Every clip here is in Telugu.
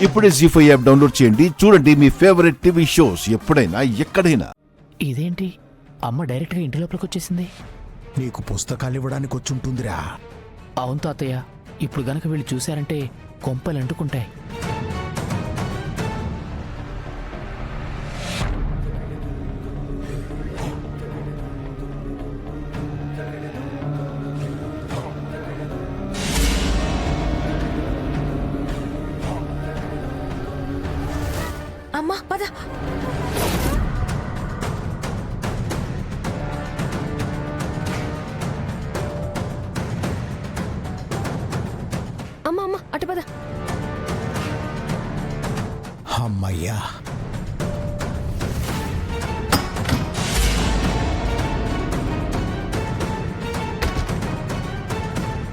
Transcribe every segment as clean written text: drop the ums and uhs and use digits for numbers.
ఇప్పుడే జీ5 యాప్ డౌన్లోడ్ చేయండి. చూడండి మీ ఫేవరెట్ టీవీ షోస్ ఎప్పుడైనా ఎక్కడైనా. ఇదేంటి అమ్మ డైరెక్ట్గా ఇంటి లోపలికి వచ్చేసింది? నీకు పుస్తకాలు ఇవ్వడానికి వచ్చుంటుందిరా. అవును తాతయ్య, ఇప్పుడు గనక వీళ్ళు చూశారంటే కొంపలు అంటుకుంటాయి. అమ్మా పద. అమ్మా అమ్మా అటు పద. అమ్మయ్యా,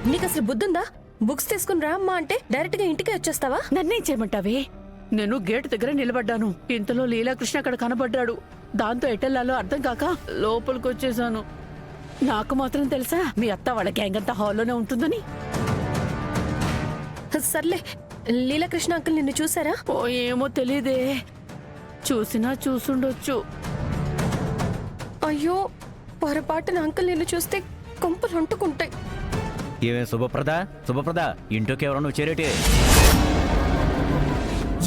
నీకు అసలు బుద్ధుందా? బుక్స్ తీసుకుని రా అమ్మా అంటే డైరెక్ట్ గా ఇంటికే వచ్చేస్తావా? నన్నేం చేయమంటావే? నేను గేటు దగ్గర నిలబడ్డాను. ఇంతలో లీలాకృష్ణ అక్కడ కనబడ్డాడు. దాంతో ఎటెల్లాలో అర్థం కాక లోపలికి వచ్చేసాను. నాకు మాత్రం తెలుసా మీ అత్త వాళ్ళ గ్యాంగ్ అంతా హాల్లోనే ఉంటుందని. సర్లే, లీలాకృష్ణ అంకుల్ నిన్ను చూసారా? ఓ ఏమో తెలీదే. చూసినా చూసుండొచ్చు. అయ్యో, పొరపాటున అంకుల్ నిన్ను చూస్తే కొంపలు అంటుకుంటాయి. ఏమే శుభప్రద ఇంట్లోకి ఎవరన్నా వచ్చారేటి?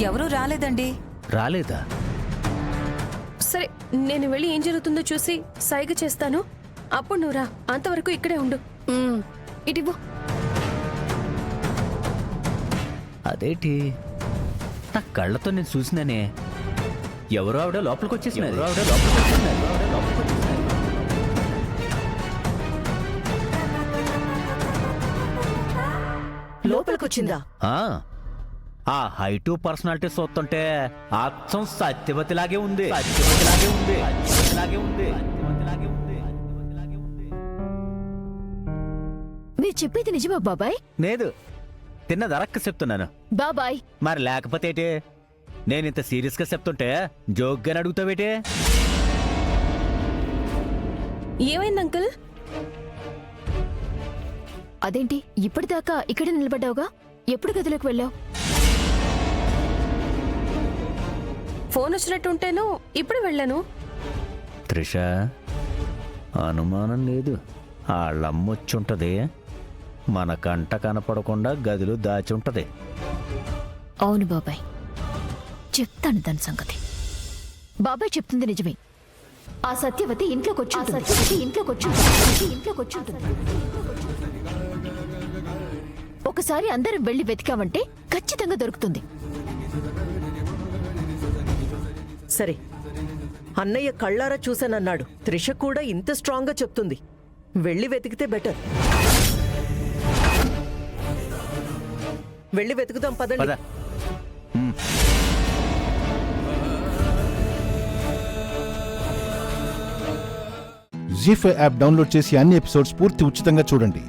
ఎవరూ రాలేదండి. రాలేదా? సరే, నేను వెళ్ళి ఏం జరుగుతుందో చూసి సైగ చేస్తాను, అప్పుడు నువ్వు రా. అంతవరకు ఇక్కడే ఉండు. ఇటివ్వు. అదేంటి, నా కళ్ళతో నేను చూసినానే. ఎవరో ఆవిడ లోపలికి వచ్చేసినారు. లోపలికొచ్చిందా? ఆ హైటు పర్సనాలిటీ చూస్తుంటే అచ్చం సత్యవతిలాగే ఉంది. మీరు చెప్పేది నిజమా బాబాయ్? లేదు, తిన్నది అరక్క చెప్తున్నాను బాబాయ్. మరి లేకపోతే ఏంటి? నేను ఇంత సీరియస్ గా చెప్తుంటే జోక్గా అడుగుతావేటి? ఏమైంది అంకుల్? అదేంటి ఇప్పటిదాకా ఇక్కడే నిలబడ్డావుగా, ఎప్పుడు గదిలోకి వెళ్ళావు? ఫోన్ వచ్చినట్టుంటేను ఇప్పుడు వెళ్ళాను. త్రిష, అనుమానం లేదు, వాళ్ళమ్మొచ్చుంటది. మన కంట కనపడకుండా గదిలో దాచి ఉంటది. అవును బాబాయ్, చెప్తాను దాని సంగతి. బాబాయ్ చెప్తుంది నిజమే. ఆ సత్యవతి ఇంట్లోకి వచ్చి ఒకసారి అందరం వెళ్ళి వెతికామంటే ఖచ్చితంగా దొరుకుతుంది. సరే, అన్నయ్య కళ్ళారా చూశానన్నాడు. త్రిష కూడా ఇంత స్ట్రాంగ్ గా చెప్తుంది. వెళ్ళి వెతికితే బెటర్. వెళ్ళి వెతుకుదాం పదండి. జీ5 యాప్ డౌన్లోడ్ చేసి అన్ని ఎపిసోడ్స్ పూర్తి ఉచితంగా చూడండి.